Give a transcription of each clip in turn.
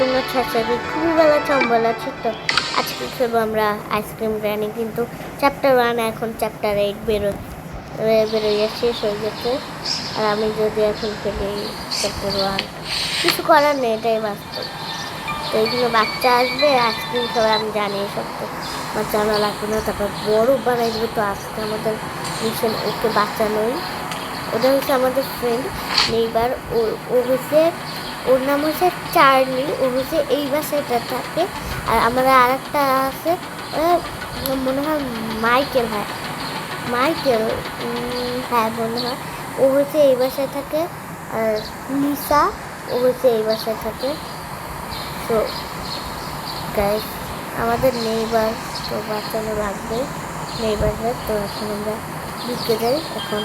তোমরা ছাড়াছাড়ি খুবই ভালো আছো, আমি ভালো আছি। তো আজকে খেলবো আমরা আইসক্রিম গ্র্যানি, কিন্তু চ্যাপ্টার 1 এখন চ্যাপ্টার 8 বেরোয় শেষ হয়ে গেছে। আর আমি যদি এখন খেলি চ্যাপ্টার 1, কিছু করার নেই, এটাই বাস্তব। তো এইগুলো বাচ্চা আসবে আইসক্রিম খাবে, আমি জানি এসব তো বাচ্চানো লাগবে না, তারপর বড় বানাই দেবে। তো আজকে আমাদের মিশন ওকে বাঁচানোই। ওটা হচ্ছে আমাদের ফ্রেন্ড নেইবার, ও হচ্ছে ওর নাম হচ্ছে চার্লি, ও হচ্ছে এই বাসাটা থাকে। আর আমাদের আর একটা আছে মনে হয় মাইকেল, হ্যাঁ মাইকেল, হ্যাঁ মনে হয় ও হচ্ছে এই বাসায় থাকে। আর লিসা ও হচ্ছে এই বাসায় থাকে। তো গাইস আমাদের নেইবার তো বাঁচানো লাগবে, নেইবাররা। তো এখন আমরা ঢুকে যাই। এখন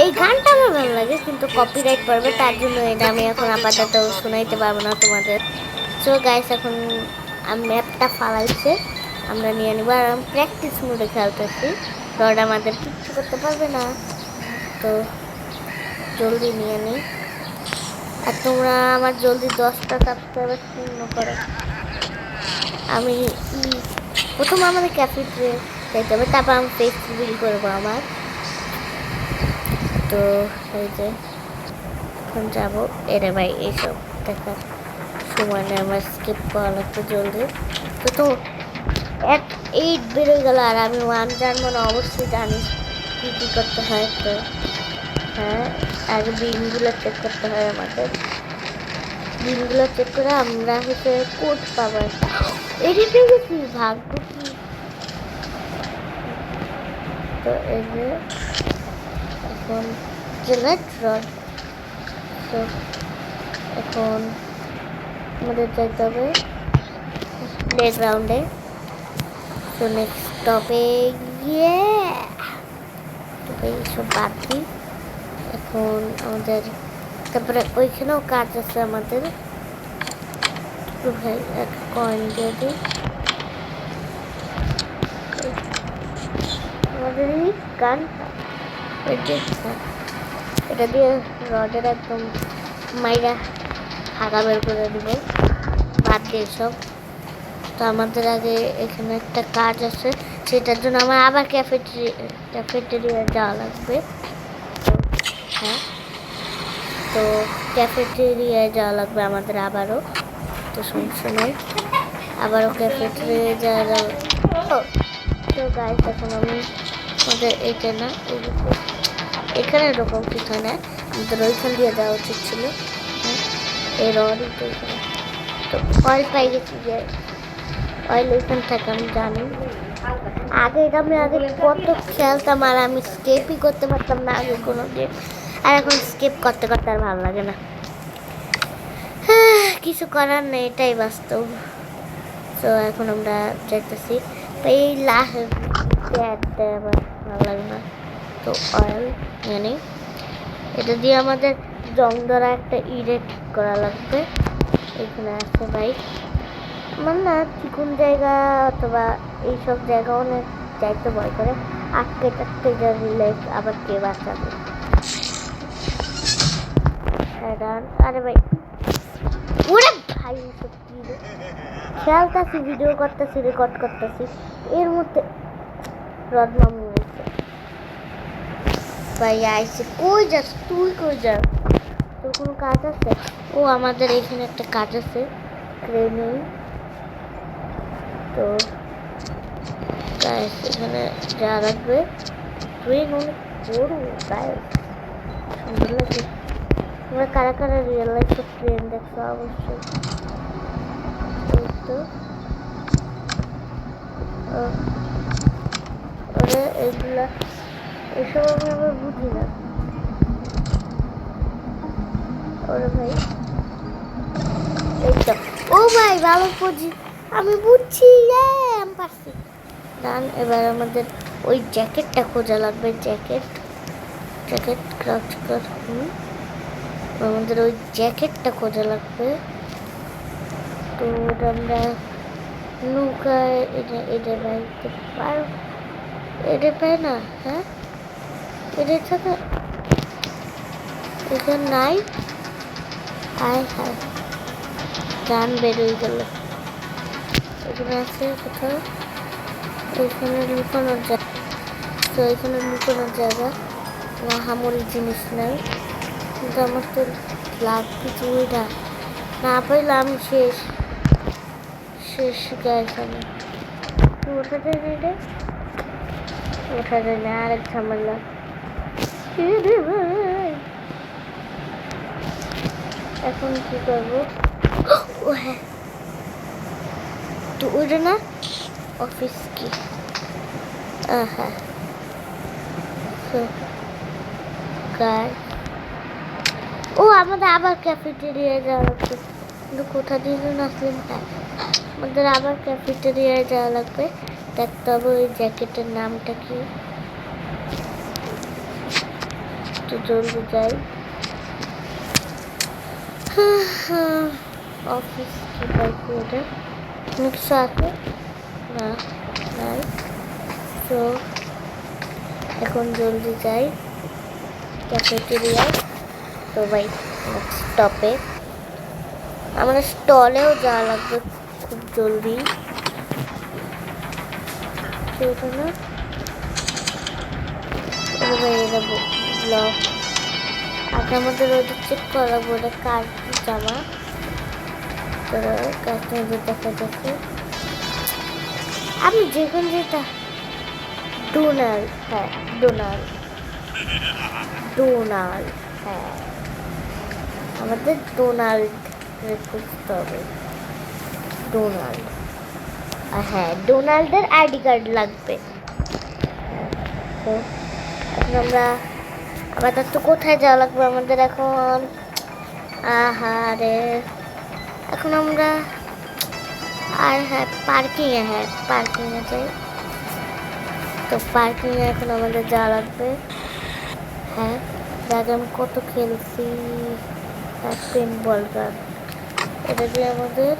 এই গানটা আমার ভালো লাগে, কিন্তু কপিরাইট পড়বে, তার জন্য এটা আমি এখন আপাতত শোনাইতে পারবো না তোমাদের। সো গাইস এখন ম্যাপটা ফালাইছে, আমরা নিয়ে নিব। আর আমি প্র্যাকটিস মোডে খেলতেছি, রড আমাদের কিচ্ছু করতে পারবে না। তো জলদি নিয়ে নিই। আর তোমরা আমার জলদি 10টা সাবস্ক্রাইবার পূর্ণ করো। আমি প্রথম আমাদের ক্যাফেতে যেতে হবে, তারপর আমি ফেস রিভিল করবো আমার। তো এই যে এখন যাবো। এরে ভাই এইসব দেখার সময় নেই, আমার স্কিপ করা লাগতো জলদি। তো 8 বেরোয় গেল, আর আমি 1 জানবো না, অবশ্যই জানি কী কী করতে হয়। তো হ্যাঁ, আগে বিনগুলো চেক করতে হয় আমাদের। বিনগুলো চেক করে আমরা হচ্ছে কোড পাবো একটা। এডিটে গেছি ভাগ্য কি। তো এই যে এখন জেলাইট রড। তো এখন আমাদের যাইতে হবে প্লেগ্রাউন্ডে। তো নেক্সট স্টপে গিয়ে এইসব বাদ দিই। এখন আমাদের তারপরে ওইখানেও কাজ আছে আমাদের। ভাই এক কয়েন দিয়ে দিই। আমাদের এই গানটা এটা দিয়ে রডের একদম মাইরা হাগা বের করে দিব, বাদ দিয়ে সব। তো আমাদের আগে এখানে একটা কাজ আছে, সেটার জন্য আমার আবার ক্যাফেটেরিয়া যাওয়া লাগবে। হ্যাঁ, তো ক্যাফেটেরিয়ায় যাওয়া লাগবে আমাদের আবারও। তো সমস্যা নেই, আবারও ক্যাফেটেরিয়ায় যাওয়া যাবে। তো গাইস এখন আমি আমাদের এইটা না, এখানে এরকম কিছু না, আমাদের ওইখান দিয়ে যাওয়া উচিত ছিল। এই রডই তো এখানে। তো অয়েল পাই গেছি, যে অয়েল ওইখান থাকে আমি জানি। আগে কত খেলতাম, আর আমি স্কেপই করতে পারতাম না আগে কোনো গেম। আর এখন স্কেপ করতে করতে আর ভালো লাগে না। কিছু করার নেই, এটাই বাস্তব। তো এখন আমরা যাইতেছি। তো এই আবার ভালো লাগে না। তো অয়েল মানে এটা দিয়ে আমাদের জং ধরা একটা ইরেট করা লাগবে। এখানে আছে ভাই, আমার না চিকুন জায়গা অথবা এইসব জায়গা অনেক যাইতে ভয় করে। আটকে টাটকে দিলে আবার কে বাঁচাবে। আরে ভাই, ওরে ভাই সত্যি খেলতেছি, ভিডিও করতেছি, রেকর্ড করতেছি, এর মধ্যে রড মামু হয়েছে। ভাই আইসে, কই যাস তুই, কই যাস, তোর কোনো কাজ আছে? ও আমাদের এখানে একটা কাজ আছে ট্রেনে। তো এখানে যা লাগবে, ট্রেন অনেক বড়, গায়ে সুন্দর লাগে। তোমরা কারা কারা রিয়েল লাইফে ট্রেন দেখছো অবশ্যই। তো ওরা এইগুলা এসব আমি আবার বুঝি না। ওরে ভাই এই তো, ও ভাই ভালো বুঝি, আমি বুঝছি, আমি পারছি। ডান, এবার আমাদের ওই জ্যাকেটটা খোঁজা লাগবে। জ্যাকেট ক্রাফট কর, আমাদের ওই জ্যাকেটটা খোঁজা লাগবে। তো ওটা আমরা নৌকায় এটা বাইতে পারো, এটা পায় না। হ্যাঁ, এটা থাকে এখানে নাই। হায় হায়, গান বেরোয় গেল। এখানে আছে কোথাও, এখানে লুকানোর জায়গা। তো এখানে লুকানোর জায়গা না, হামরি জিনিস নাই, কিন্তু আমার তো লাগবে চুড়িটা না পাইলে আমি শেষ শেষ গায়ে খাবে। ওঠা যায় না, রে ওঠা যায় না, আরেক ঝামেলা। এখন কি করবো? ও হ্যাঁ, তো ওইটা না অফিস কি? হ্যাঁ, ও আমাদের আবার ক্যাফেটেরিয়ায় যাওয়া লাগবে, কিন্তু কোথা দিয়ে আসলে? হ্যাঁ, আমাদের আবার ক্যাফেটেরিয়ায় যাওয়া লাগবে। দেখতে হবে ওই জ্যাকেটের নামটা কি। তো জলদি যাই। অফিস কি পাইছি? ওটা কিছু আছে না, নাই। তো এখন জলদি যাই ক্যাফেটেরিয়ায়। তো ভাই স্টপে আমাদের স্টলেও যাওয়া লাগবে খুব জলদি। না ভাই এটা ব্লগ আগে আমাদের ওটা চেক করা লাগবে, ওটা কার জামা। তো কাস্টমারদের দেখা যাচ্ছে আমি যেখানে যেটা ডোনাল্ড, হ্যাঁ ডোনাল্ড, ডোনাল্ড, হ্যাঁ আমাদের ডোনাল্ড খুঁজতে হবে। ডোনাল্ড, হ্যাঁ ডোনাল্ডের আইডি কার্ড লাগবে। তো এখন আমরা আমাদের তো কোথায় যাওয়া লাগবে আমাদের এখন? আহারে এখন আমরা আর হ্যাঁ পার্কিংয়ে, হ্যাঁ পার্কিংয়ে যাই। তো পার্কিংয়ে এখন আমাদের যাওয়া লাগবে। হ্যাঁ আগে আমি কত খেলছি, পেন বল গান, এটা দিয়ে আমাদের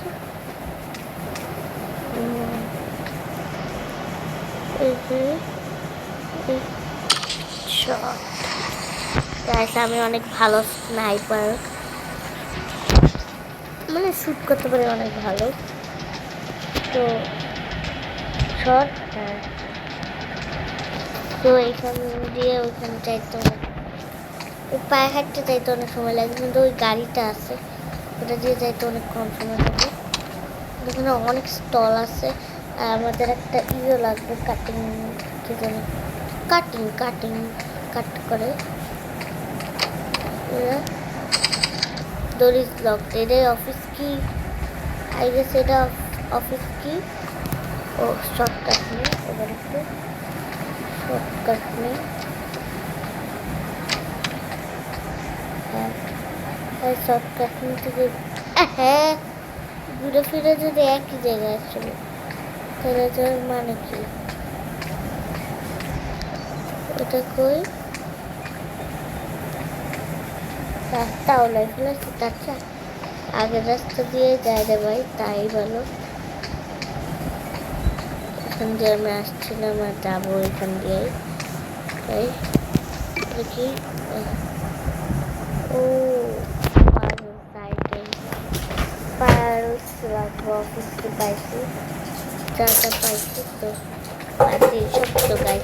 আমি অনেক ভালো স্নাইপার, মানে শুট করতে পারি অনেক ভালো। তো শট, হ্যাঁ তো এইখান দিয়ে ওইখানে চাইতে ওই পায়ে হাঁটতে চাইতে অনেক সময় লাগে, কিন্তু ওই গাড়িটা আছে ওটা দিয়ে যাইতে অনেক কম সময় লাগে। এখানে অনেক স্টল আছে। আর আমাদের একটা ইও লাগবে, কাটিং, কি জানি কাটিং কাটিং কাট করে দড়ি ব্লক। এটা অফিস কি? আই গেস এটা অফিস কি? ও শর্টকাট নেই, এবার একটু শর্টকাট নেই। হ্যাঁ শর্টকাট নিতে হ্যাঁ ঘুরে ফিরে যদি একই জায়গায় আসলে তাহলে যাওয়ার মানে কি? এটা কই রাস্তা ওলাই ফেলেছি, আচ্ছা আগের রাস্তা দিয়ে যায় রে ভাই, তাই বলো। এখান দিয়ে আমি আসছিলাম আর যাবো এখান দিয়েই। তাই দেখি ও সাইডে পার্স রাখবো, অফিসে পাইছি যা যা পাইছি। তো পাইছি সব, তো গাই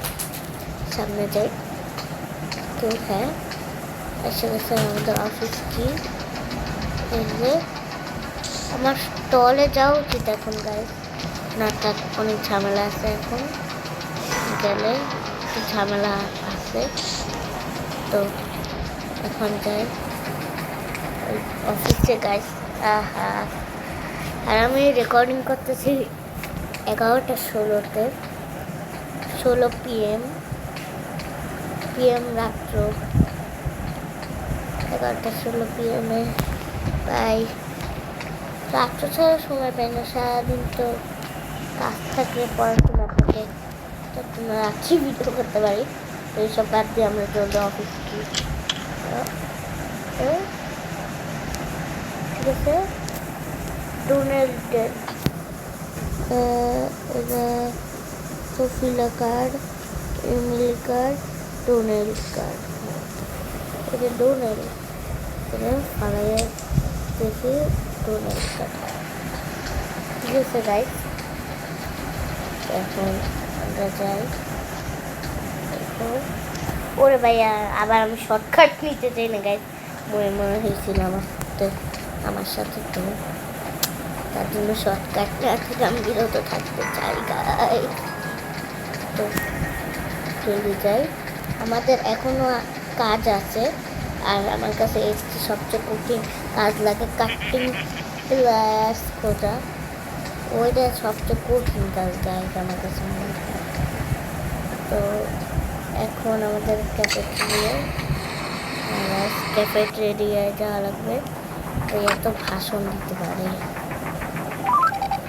সামনে যাই। তো হ্যাঁ এসে গেছে আমাদের অফিস কি। আমার স্টলে যাওয়া উচিত এখন গাই, না তার অনেক ঝামেলা আছে, এখন গেলে একটু ঝামেলা আছে। তো এখন যাই অফিসে গাইস। আহা, আর আমি রেকর্ডিং করতেছি 11টা 16 PM রাত্র 11টা 16 PM তাই রাত্র ছাড়া সময় পাই না, সারাদিন তো কাজ থাকলে পড়াশোনা থাকে, তখন রাত্রি ভিডিও করতে পারি। তো এইসব বাদ দিয়ে আমরা জলদি অফিস কি ঠিক আছে। ডোনাল্ডের সোফিলা card, Emily card, Donald card, এটা ডোনাল্ড ফালাইয়া দেখি ডোনেট ঠিক আছে গাইস। এখন আমরা যাই। ওরে ভাইয়া আবার আমি শর্টকাট নিতে চাই না গাইস, মনে হয়েছিল আমার সাথে তো তার জন্য শর্টকাট থেকে আমি বিরত থাকতে চাই গাইস। তো চলে যাই, আমাদের এখনো কাজ আছে। আর আমার কাছে এসছি সবচেয়ে কঠিন কাজ লাগে কাটিং প্লাস খোঁজা, ওইটা সবচেয়ে কঠিন কাজ গাইস আমার কাছে মনে হয়। তো এখন আমাদের ক্যাফেটেরিয়ায় যাওয়া লাগবে, ওই এত ভাষণ দিতে পারে।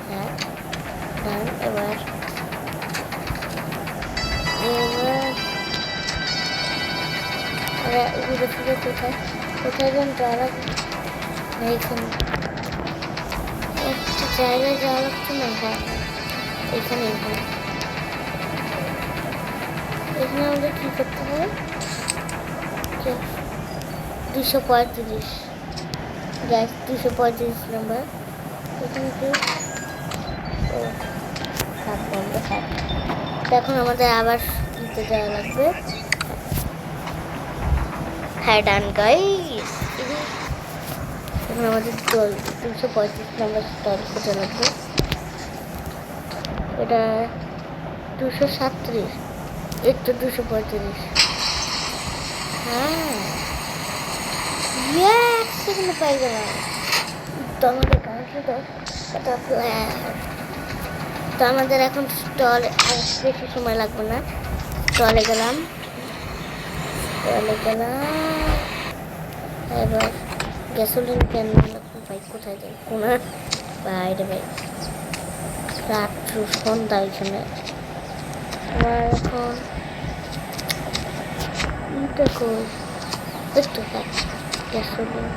হ্যাঁ এবার ঘুরে ফিরে কোথায় যেন যাওয়া লাগবে, এইখানে একটা জায়গায় যাওয়া লাগছে না। হ্যাঁ এখানে আমাদের কী করতে হয়, 235 গ্যাস 235 নাম্বার এখানে কি ও এখন আমাদের আবার দিতে যাওয়া লাগবে। হ্যাঁ ডান গাইস, এখন আমাদের 235 নাম্বার স্টল খোঁজা লাগবে। এটা 237, এর তো 235। হ্যাঁ এক সেকেন্ডে পাই গেলাম। তো আমাদের কাছে তো আমাদের এখন স্টল বেশি সময় লাগবে না। স্টলে গেলাম এবার গ্যাসোলিন ক্যান ভাই কোথায় যাই কোন বাইরে ভাই রাত সন্ধ্যা এখানে। এবার এখন দেখো একটু গ্যাসোলিন।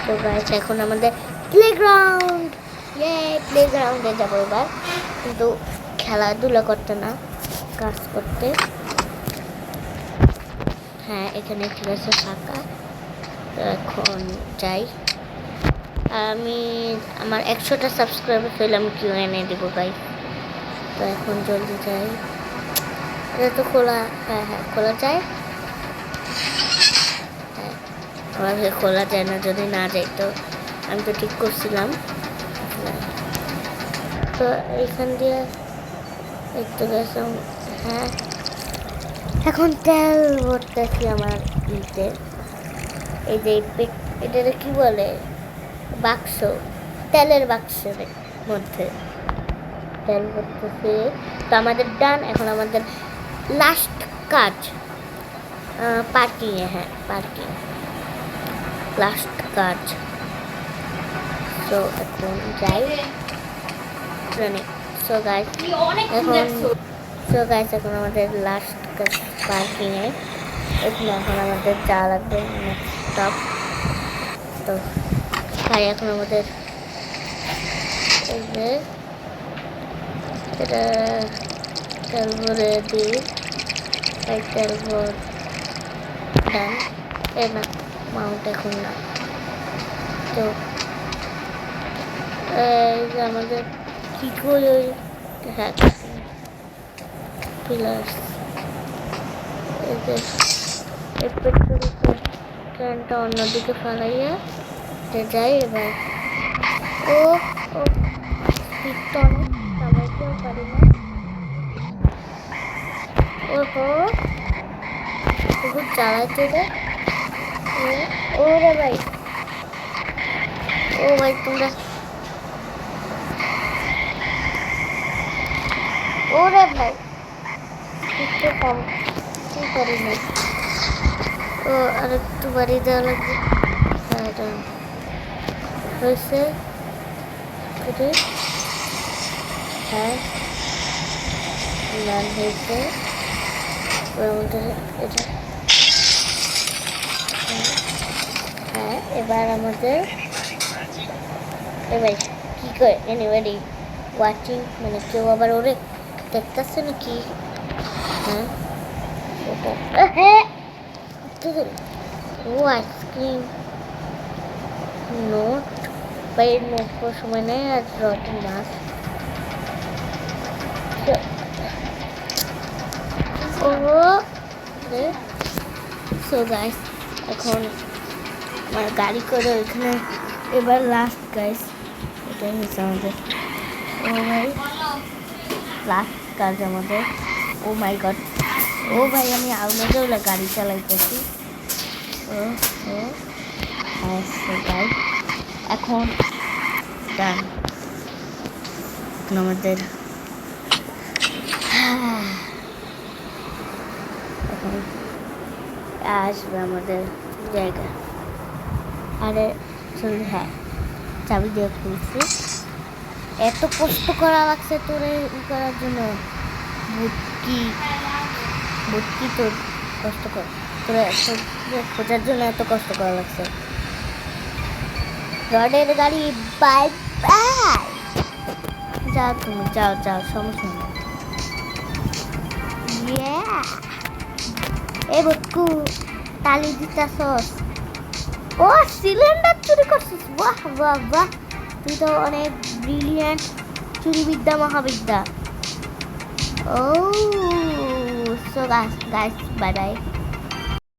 তো গাইস এখন আমাদের প্লেগ্রাউন্ডে যাবো এবার, কিন্তু খেলাধুলা করতে না, কাজ করতে। হ্যাঁ এখানে ঠিক আছে ফাঁকা। তো এখন যাই, আমি আমার 100টা সাবস্ক্রাইবার পেলে আমি Q&A দেবো গাইস। তো এখন জলদি যাই, এটা তো খোলা। হ্যাঁ খোলা যায়। হ্যাঁ আমার খোলা যায় না, যদি না যাই তো আমি তো ঠিক করছিলাম। তো এইখান দিয়ে একটু গেছিলাম। হ্যাঁ এখন তেল ভরতেছি আমার ইতে, এই যে এটা কি বলে বাক্স, তেলের বাক্সের মধ্যে তেল ভরতেছি। তো আমাদের ডান। এখন আমাদের লাস্ট কাজ পার্কিংয়ে। হ্যাঁ পার্কিং লাস্ট কাজ। তো এখন যাই ট্রেনে। সো গাইস এখন আমাদের লাস্ট কাজ পার্কিংয়ে। এখানে এখন আমাদের যাওয়া লাগবে স্টপ। তো তাই এখন আমাদের এই যে এটা তেল ভরে দিই, তেল ভর ডান। এই না মাউন্ট এখন না। তো এই যে আমাদের কি করে ওই হ্যাঁ পিলার্স, এই যে পেট্রোল ক্যানটা অন্যদিকে ফেলাইয়া যাই। এবার ও স্পিডটা অনেক চালাইতেও পারি না। ওহো বহুত চালাইতে রে। ওরে ভাই তোমরা ওরে ভাই একটু কম কি পারি না। ও আরেকটু বাড়ি দেওয়া লাগবে। হ্যাঁ এটা হয়েছে। হ্যাঁ লাল হয়েছে। এটা হ্যাঁ এবার আমাদের এবার কি করে এনিবডি ওয়াচিং, মানে কেউ আবার ওরে দেখতেছে নাকি। হ্যাঁ ওটা হ্যাঁ ও আইসক্রিম নোট, ভাই নোট পড়ার সময় নেই আর রডের মাছ। ও সো গাইস, এখন আমার গাড়ি করে ওইখানে এবার লাস্ট গাইস, এটাই হচ্ছে আমাদের, ও ভাই লাস্ট কাজ আমাদের। ও মাই গড, ও ভাই আমি আউলাদেও গাড়ি চালাইতেছি। ও ও গাই এখন ডান, এখন আমাদের এখন আসবে আমাদের জায়গা। আরে চল, হ্যাঁ চাবি দিয়ে খুলছি। এত কষ্ট করা লাগছে তোরে করার জন্য, বুটকি বুটকি তোর কষ্ট কর, তোরা খোঁজার জন্য এত কষ্ট করা লাগছে। রডের গাড়ি বাই বাই, যাও তুমি যাও যাও, সমস্যা নেই। এ বুটকু তালি দিতাছস, ও সিলিন্ডার চুরি করছিস, বাহ বাহ বাহ, তুই তো অনেক ব্রিলিয়ান্ট চুরিবিদ্যা মহাবিদ্যা। ও সো গাইস বাই বাই।